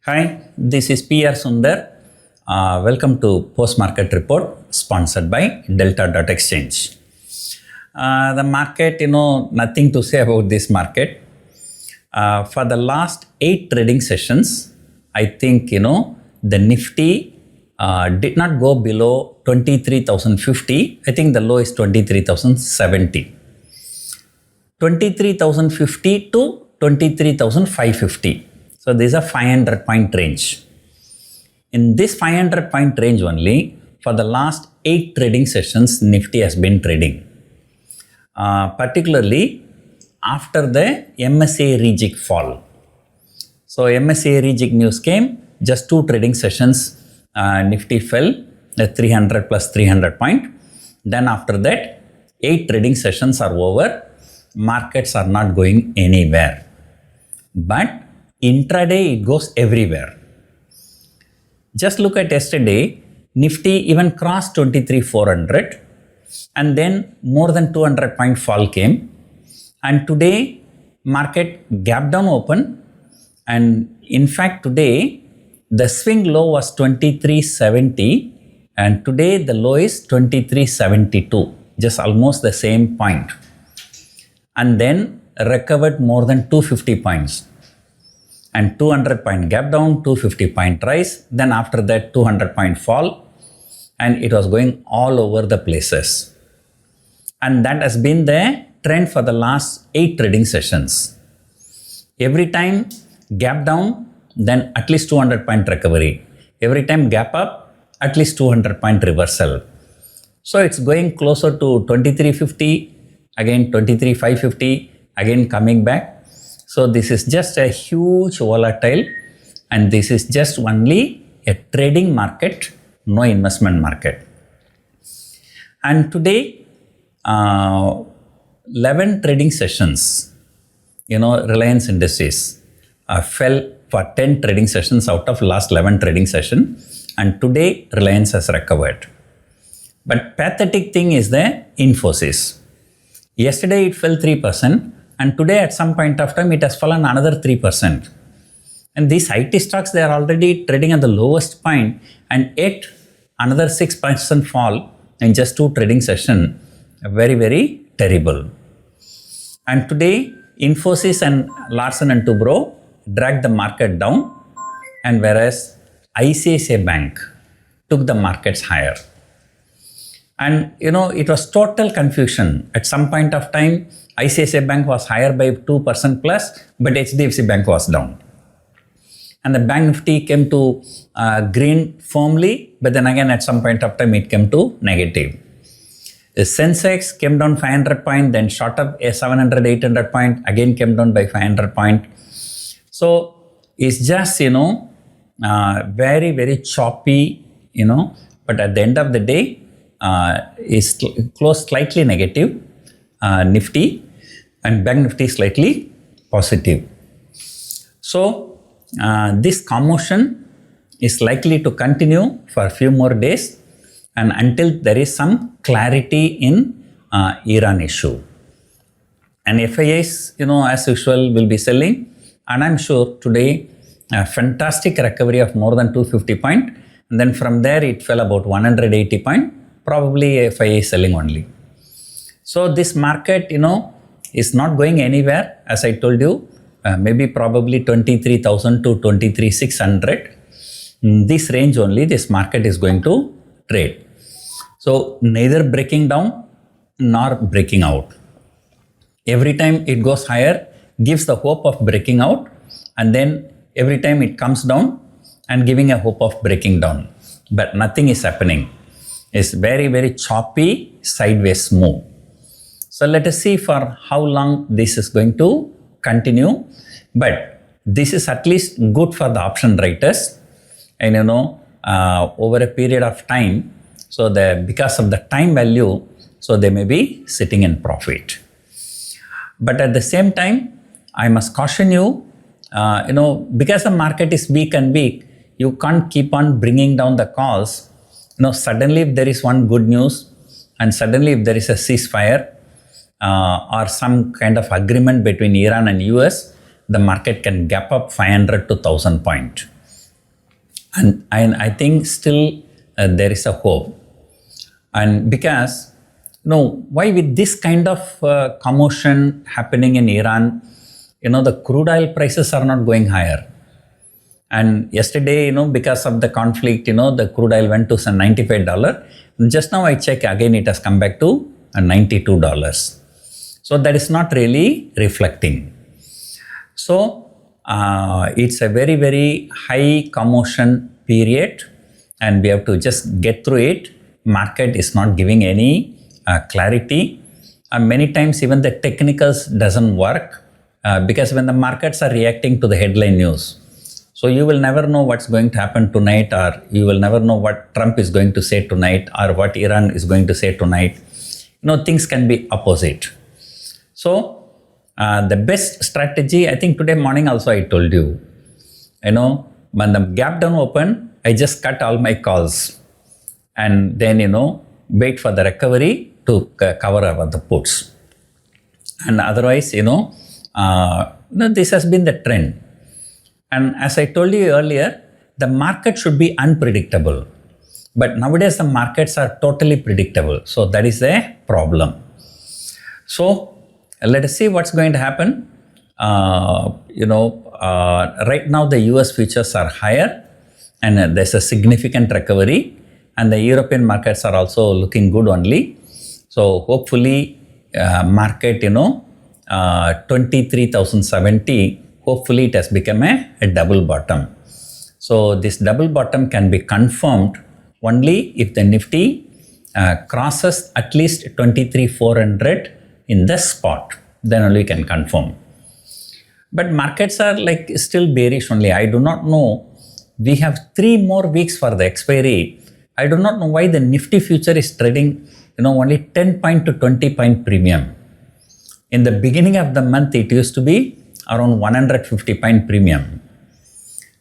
Hi, this is PR Sundar. Welcome to Post Market Report sponsored by Delta.Exchange. The market, nothing to say about this market. For the last 8 trading sessions, I think, the Nifty did not go below 23,050. I think the low is 23,070. 23,050 to 23,550. So this is a 500 point range. In this 500 point range only, for the last 8 trading sessions, Nifty has been trading. Particularly after the MSA rejig fall. So MSA rejig news came, just 2 trading sessions, Nifty fell at 300 plus 300 point. Then after that, 8 trading sessions are over. Markets are not going anywhere. But intraday it goes everywhere. Just look at yesterday, Nifty even crossed 23,400 and then more than 200 point fall came. And today market gap down open, and in fact today the swing low was 2370 and today the low is 2372, just almost the same point. And then recovered more than 250 points. And 200 point gap down, 250 point rise, then after that 200 point fall, and it was going all over the places. And that has been the trend for the last 8 trading sessions. Every time gap down, then at least 200 point recovery. Every time gap up, at least 200 point reversal. So it's going closer to 2350, again 23,550, again coming back. So this is just a huge volatile, and this is just only a trading market, no investment market. And today, 11 trading sessions, Reliance Industries fell for 10 trading sessions out of last 11 trading session, and today Reliance has recovered. But pathetic thing is the Infosys. Yesterday it fell 3%. And today at some point of time, it has fallen another 3%. And these IT stocks, they are already trading at the lowest point, and yet another 6% fall in just 2 trading sessions. Very, very terrible. And today, Infosys and Larsen & Toubro dragged the market down, and whereas ICICI Bank took the markets higher. And it was total confusion. At some point of time, ICICI Bank was higher by 2% plus, but HDFC Bank was down. And the Bank Nifty came to green firmly, but then again at some point of time it came to negative. The Sensex came down 500 point, then shot up a 700, 800 point, again came down by 500 point. So it's just, very, very choppy, but at the end of the day, is closed slightly negative, Nifty, and Bank Nifty slightly positive. So this commotion is likely to continue for a few more days, and until there is some clarity in Iran issue. And FIIs, as usual, will be selling, and I'm sure today a fantastic recovery of more than 250 point, and then from there it fell about 180 point, probably FII selling only. So this market, is not going anywhere. As I told you, maybe probably 23,000 to 23,600. In this range only, this market is going to trade. So neither breaking down nor breaking out. Every time it goes higher, gives the hope of breaking out, and then every time it comes down and giving a hope of breaking down. But nothing is happening. It's very, very choppy sideways move. So let us see for how long this is going to continue. But this is at least good for the option writers. And over a period of time, so because of the time value, so they may be sitting in profit. But at the same time, I must caution you, because the market is weak and weak, you can't keep on bringing down the calls. Suddenly if there is one good news, and suddenly if there is a ceasefire or some kind of agreement between Iran and US, the market can gap up 500 to 1000 point. And I think still there is a hope. And because, why with this kind of commotion happening in Iran, the crude oil prices are not going higher. And yesterday, because of the conflict, the crude oil went to some $95. Just now I check again, it has come back to $92. So that is not really reflecting. So it's a very, very high commotion period, and we have to just get through it. Market is not giving any clarity. Many times even the technicals doesn't work because when the markets are reacting to the headline news, so you will never know what's going to happen tonight, or you will never know what Trump is going to say tonight, or what Iran is going to say tonight. Things can be opposite. So the best strategy, I think today morning also I told you, when the gap down open, I just cut all my calls and then, wait for the recovery to cover over the puts. And otherwise, this has been the trend. And as I told you earlier, the market should be unpredictable. But nowadays the markets are totally predictable. So that is a problem. So let us see what's going to happen. Right now the US futures are higher and there's a significant recovery. And the European markets are also looking good only. So hopefully market, 23,070, hopefully it has become a double bottom. So this double bottom can be confirmed only if the Nifty crosses at least 23,400 in the spot. Then only can confirm. But markets are still bearish only. I do not know. We have 3 more weeks for the expiry. I do not know why the Nifty future is trading, only 10 point to 20 point premium. In the beginning of the month, it used to be around 150 point premium.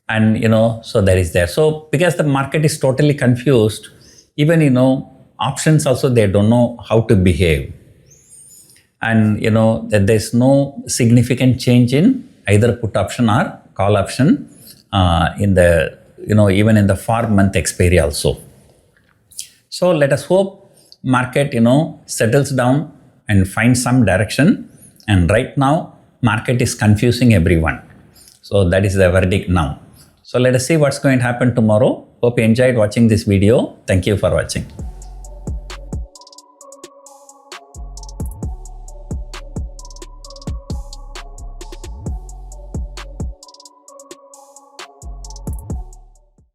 And, so that is there. So because the market is totally confused, even, options also, they don't know how to behave. And, there's no significant change in either put option or call option in the, even in the 4 month expiry also. So let us hope market, settles down and finds some direction. And right now, market is confusing everyone. So that is the verdict now. So let us see what's going to happen tomorrow. Hope you enjoyed watching this video. Thank you for watching.